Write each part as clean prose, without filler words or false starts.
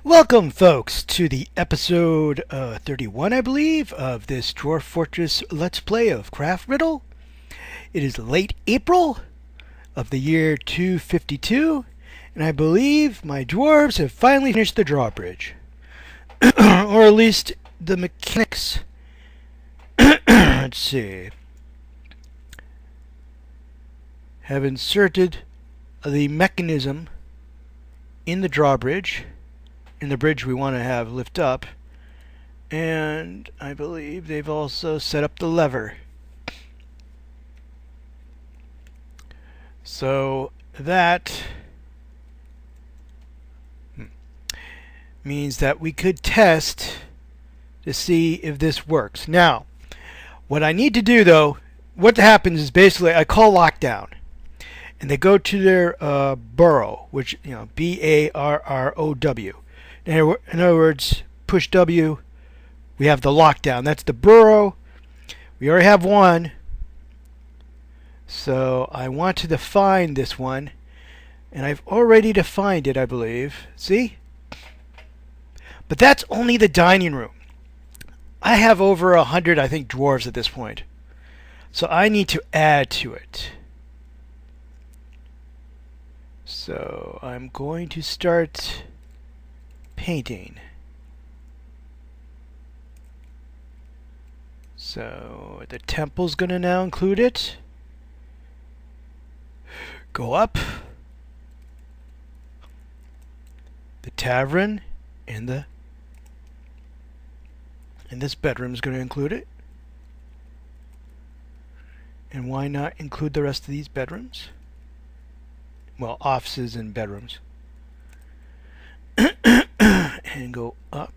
Welcome, folks, to the episode 31, I believe, of this Dwarf Fortress Let's Play of CraftRiddle. It is late April of the year 252, and I believe my dwarves have finally finished the drawbridge. Or at least the mechanics. Let's see. Have inserted the mechanism in the drawbridge, in the bridge we want to have lift up, and I believe they've also set up the lever. So that means that we could test to see if this works. Now, what I need to do though, what happens is basically I call lockdown, and they go to their burrow, which, you know, B-A-R-R-O-W. In other words, push W, we have the lockdown. That's the burrow. We already have one. So I want to define this one. And I've already defined it, I believe. See? But that's only the dining room. I have over 100, I think, dwarves at this point. So I need to add to it. So I'm going to start painting. So the temple's going to now include it. Go up. The tavern and this bedroom is going to include it. And why not include the rest of these bedrooms? Well, offices and bedrooms. And go up.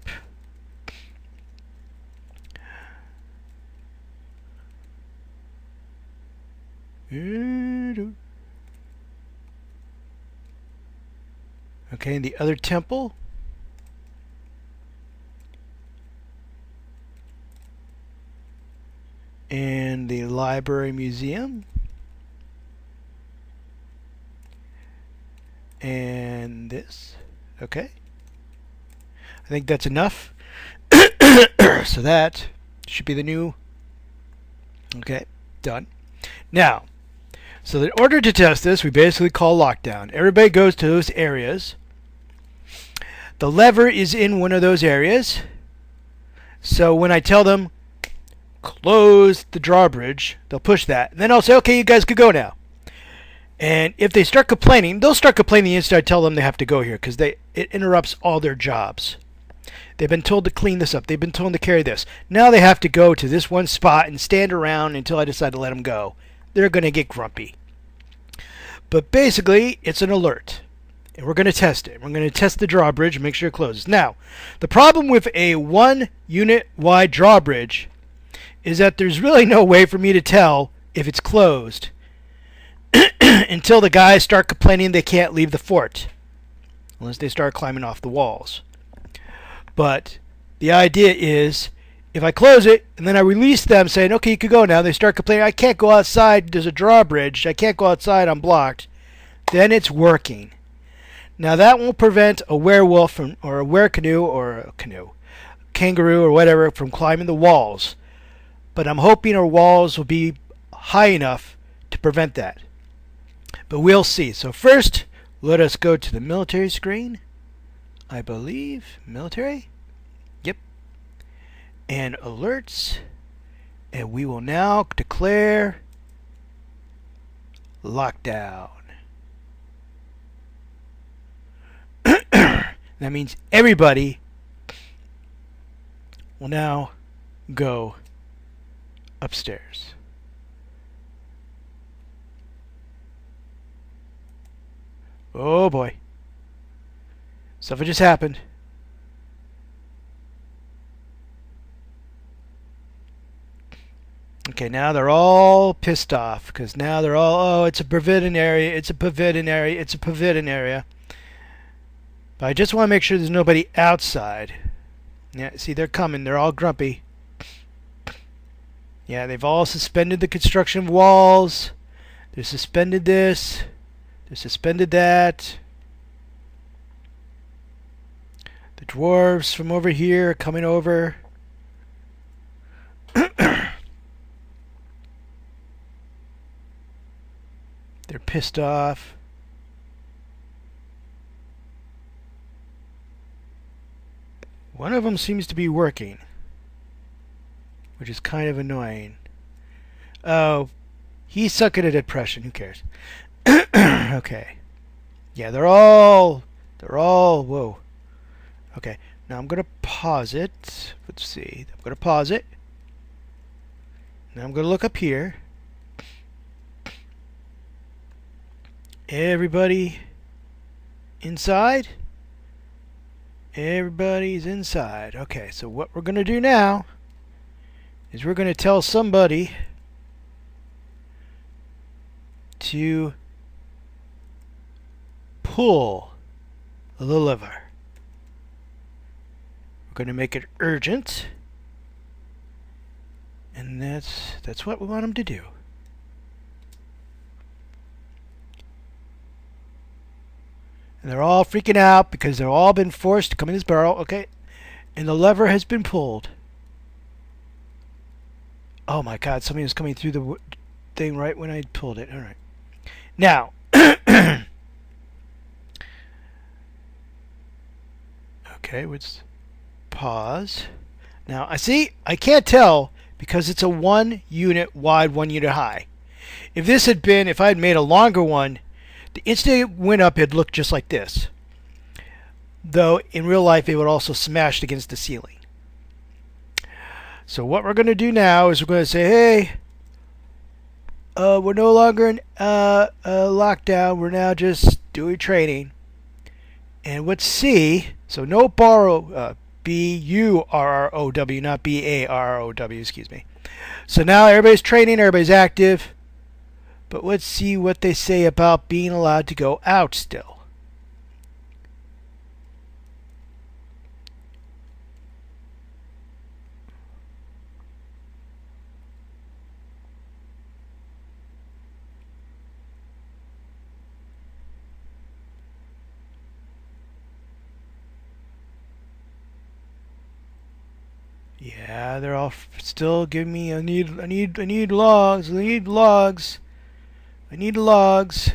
Okay, and the other temple. And the library museum. And this. Okay. I think that's enough. So that should be the new. Okay, done. Now, so in order to test this, we basically call lockdown. Everybody goes to those areas. The lever is in one of those areas. So when I tell them close the drawbridge, they'll push that. And then I'll say, okay, you guys could go now. And if they start complaining, they'll start complaining the instant I tell them they have to go here, because it interrupts all their jobs. They've been told to clean this up. They've been told to carry this. Now they have to go to this one spot and stand around until I decide to let them go. They're going to get grumpy. But basically, it's an alert. And we're going to test it. We're going to test the drawbridge and make sure it closes. Now, the problem with a one-unit wide drawbridge is that there's really no way for me to tell if it's closed until the guys start complaining they can't leave the fort. Unless they start climbing off the walls. But the idea is, if I close it, and then I release them saying, okay, you can go now, they start complaining, I can't go outside, there's a drawbridge, I can't go outside, I'm blocked, then it's working. Now that won't prevent a werewolf from, or a werecanoe, or a canoe, kangaroo, or whatever, from climbing the walls. But I'm hoping our walls will be high enough to prevent that. But we'll see. So first, let us go to the military screen. I believe military. Yep. And alerts. And we will now declare lockdown. That means everybody will now go upstairs. Oh boy. Something just happened. Okay, now they're all pissed off because now they're all, oh, it's a pavilion area, it's a pavilion area, it's a pavilion area. But I just want to make sure there's nobody outside. Yeah, see, they're coming. They're all grumpy. Yeah, they've all suspended the construction of walls. They suspended this. They suspended that. The dwarves from over here are coming over. They're pissed off. One of them seems to be working, which is kind of annoying. Oh, he's sucking at depression. Who cares? Okay. Yeah, they're all, whoa. Okay, now I'm going to pause it. Let's see. I'm going to pause it. Now I'm going to look up here. Everybody inside? Everybody's inside. Okay, so what we're going to do now is we're going to tell somebody to pull the lever. We're going to make it urgent. And that's what we want them to do. And they're all freaking out because they've all been forced to come in this burrow. Okay. And the lever has been pulled. Oh my god, somebody was coming through the thing right when I pulled it. Alright. Now. Okay, let's pause. Now, I can't tell because it's a 1 unit wide, 1 unit high. If I had made a longer one, the instant it went up, it looked just like this. Though, in real life, it would also smash against the ceiling. So what we're going to do now is we're going to say, hey, we're no longer in lockdown. We're now just doing training. And let's see. So no borrow, B-U-R-R-O-W, not B-A-R-R-O-W, excuse me. So now everybody's training, everybody's active. But let's see what they say about being allowed to go out still. Yeah, they're all still giving me. I need logs. I need logs. I need logs.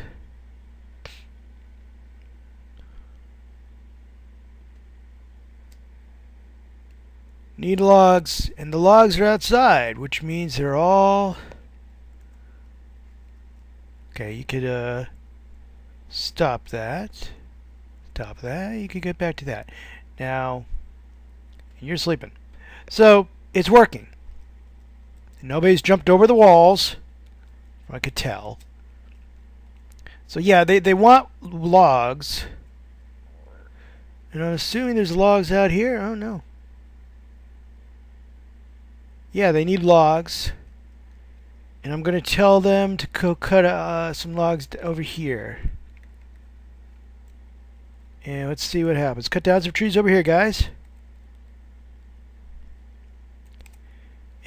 Need logs, and the logs are outside, which means they're all. Okay, you could stop that. Stop that. You could get back to that. Now, you're sleeping. So, it's working. Nobody's jumped over the walls. I could tell. So yeah, they want logs. And I'm assuming there's logs out here. Oh no. Yeah, they need logs. And I'm going to tell them to go cut some logs over here. And let's see what happens. Cut down some trees over here, guys.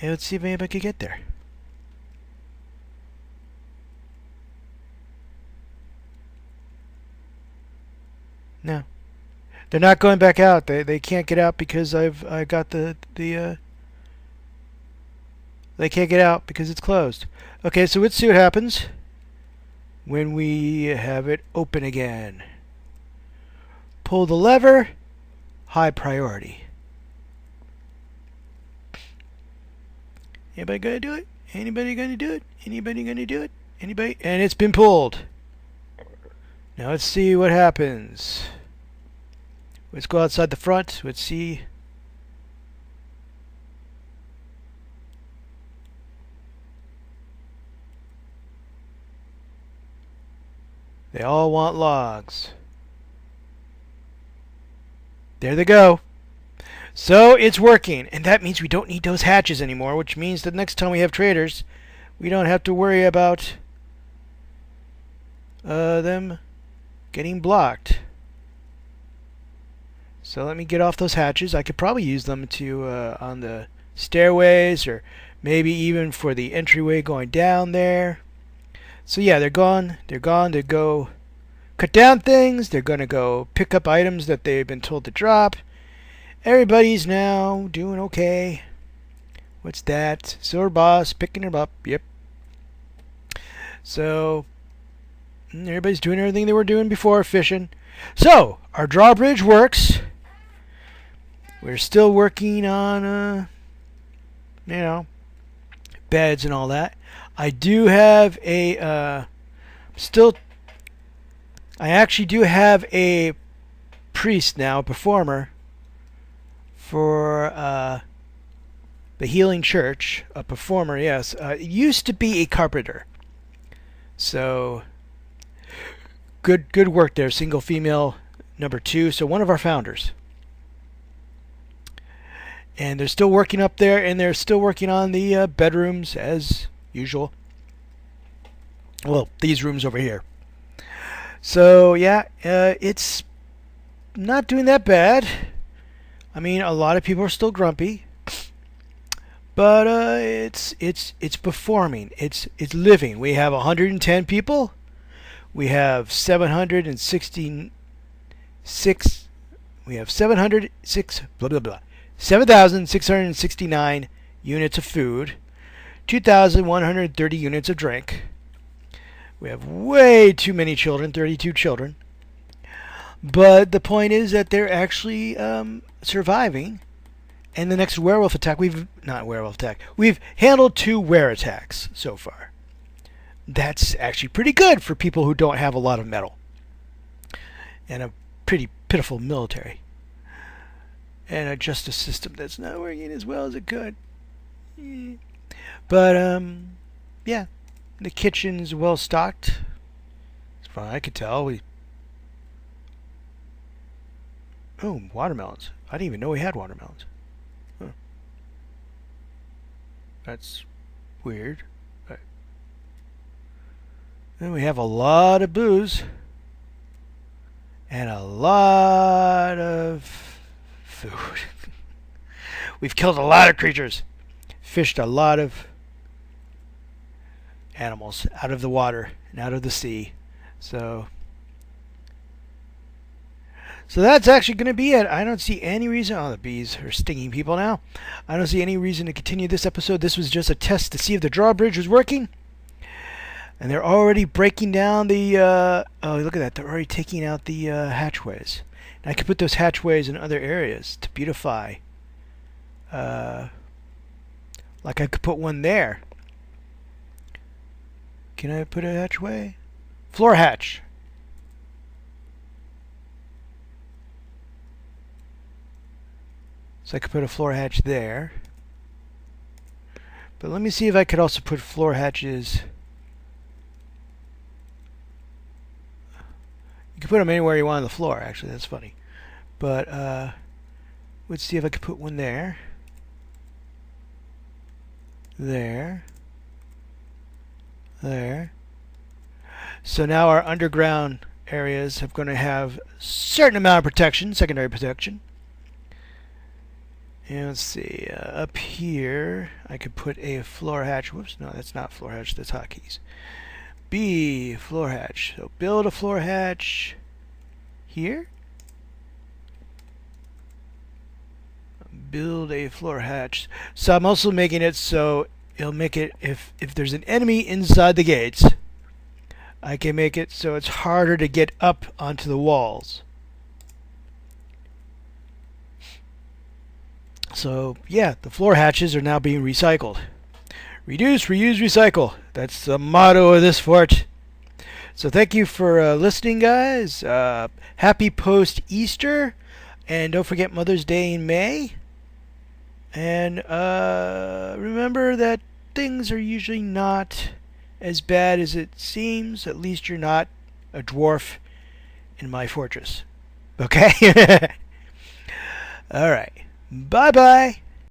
And let's see if anybody can get there. No. They're not going back out. They can't get out because I got they can't get out because it's closed. Okay, so let's see what happens when we have it open again. Pull the lever. High priority. Anybody gonna do it? Anybody gonna do it? Anybody gonna do it? Anybody? And it's been pulled. Now let's see what happens. Let's go outside the front. Let's see. They all want logs. There they go. So it's working, and that means we don't need those hatches anymore, which means that next time we have traders, we don't have to worry about them getting blocked. So let me get off those hatches. I could probably use them to on the stairways, or maybe even for the entryway going down there. So yeah, they're gone. They're gone to go cut down things. They're going to go pick up items that they've been told to drop. Everybody's now doing okay. What's that? Silver boss picking him up. Yep. So everybody's doing everything they were doing before, fishing. So our drawbridge works. We're still working on beds and all that. I do have a I actually do have a priest now, a performer for the Healing Church. A performer, yes. It used to be a carpenter. So good work there. Single female number 2. So one of our founders. And they're still working up there, and they're still working on the bedrooms as usual. Well, these rooms over here. So yeah, it's not doing that bad. I mean, a lot of people are still grumpy, but it's performing. It's living. We have 110 people. We have 766. We have 706 blah blah blah. 7,669 units of food, 2,130 units of drink. We have way too many children, 32 children. But the point is that they're actually surviving. And the next werewolf attack, we've handled 2 were attacks so far. That's actually pretty good for people who don't have a lot of metal. And a pretty pitiful military. And a justice system that's not working as well as it could. But, yeah. The kitchen's well stocked. As far as I could tell. Oh, watermelons. I didn't even know we had watermelons. Huh. That's weird. Right. Then we have a lot of booze. And a lot of food. We've killed a lot of creatures. Fished a lot of animals out of the water and out of the sea. So that's actually going to be it. I don't see any reason. Oh, the bees are stinging people now. I don't see any reason to continue this episode. This was just a test to see if the drawbridge was working. And they're already breaking down the... oh, look at that. They're already taking out the hatchways. And I could put those hatchways in other areas to beautify. Like I could put one there. Can I put a hatchway? Floor hatch. So I could put a floor hatch there. But let me see if I could also put floor hatches. You can put them anywhere you want on the floor, actually. That's funny. But let's see if I could put one there. There. There. So now our underground areas are going to have a certain amount of protection, secondary protection. And let's see, up here I could put a floor hatch. Whoops, no, that's not floor hatch, that's hotkeys. B, floor hatch. So build a floor hatch here. Build a floor hatch. So I'm also making it so it'll make it, if there's an enemy inside the gates, I can make it so it's harder to get up onto the walls. So yeah, the floor hatches are now being recycled. Reduce, reuse, recycle. That's the motto of this fort. So thank you for listening, guys. Happy post-Easter. And don't forget Mother's Day in May. And remember that things are usually not as bad as it seems. At least you're not a dwarf in my fortress. Okay? All right. Bye-bye.